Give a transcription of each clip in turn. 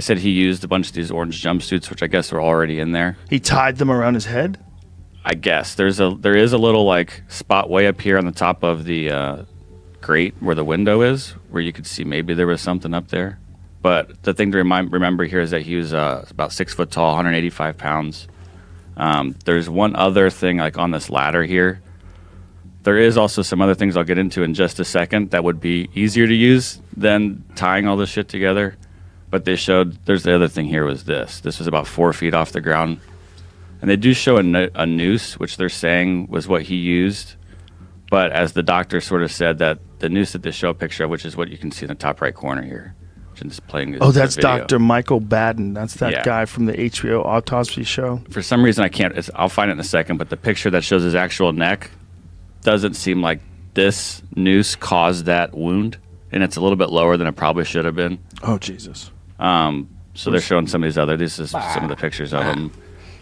I said he used a bunch of these orange jumpsuits, which I guess were already in there. He tied them around his head? I guess there is a little like spot way up here on the top of the grate where the window is, where you could see maybe there was something up there. But the thing to remember here is that he was about 6 foot tall, 185 pounds. There's one other thing like on this ladder here. There is also some other things I'll get into in just a second that would be easier to use than tying all this shit together. But they showed, there's the other thing here was this. This was about 4 feet off the ground. And they do show a noose, which they're saying was what he used. But as the doctor sort of said, that the noose that they show a picture of, which is what you can see in the top right corner here. Which is playing oh, that's Dr. Michael Baden. That's that guy from the HBO autopsy show. For some reason, I can't, I'll find it in a second, but the picture that shows his actual neck doesn't seem like this noose caused that wound. And it's a little bit lower than it probably should have been. Oh, Jesus. So they're showing some of these other, this is some of the pictures of him.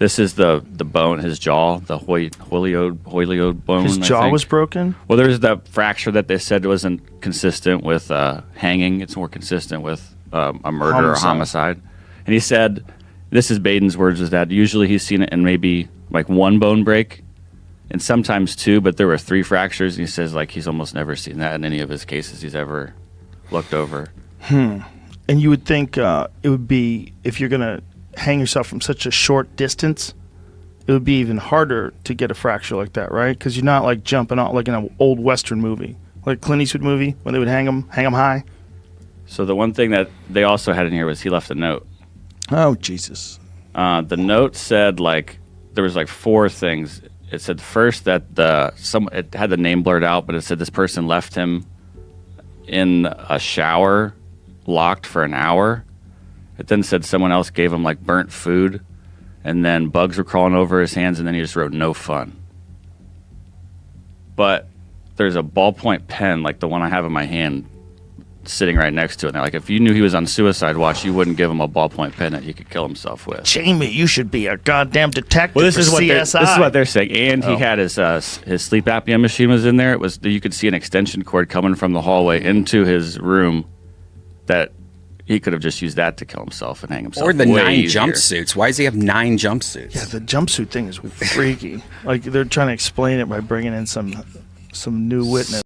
This is the bone, his jaw, the hyoid bone. His jaw was broken? Well, there's that fracture that they said wasn't consistent with hanging. It's more consistent with a murder or homicide. And he said, this is Baden's words, is that usually he's seen it in maybe like one bone break and sometimes two, but there were 3 fractures. And he says like he's almost never seen that in any of his cases he's ever looked over. And you would think it would be, if you're going to hang yourself from such a short distance, it would be even harder to get a fracture like that, right? Because you're not like jumping off like in an old Western movie, like Clint Eastwood movie, when they would hang him high. So the one thing that they also had in here was he left a note. Oh, Jesus. The note said like there was like 4 things. It said first that it had the name blurred out, but it said this person left him in a shower locked for an hour. It then said someone else gave him like burnt food, and then bugs were crawling over his hands, and then he just wrote no fun. But there's a ballpoint pen like the one I have in my hand sitting right next to it. And they're like, if you knew he was on suicide watch, you wouldn't give him a ballpoint pen that he could kill himself with. Jamie, you should be a goddamn detective. Well, this for is what CSI. this is what they're saying. And he had his sleep apnea machine was in there. It was, you could see an extension cord coming from the hallway into his room that he could have just used that to kill himself and hang himself. Or the way 9 easier. jumpsuits. Why does he have 9 jumpsuits? Yeah, the jumpsuit thing is freaky. Like they're trying to explain it by bringing in some new witness.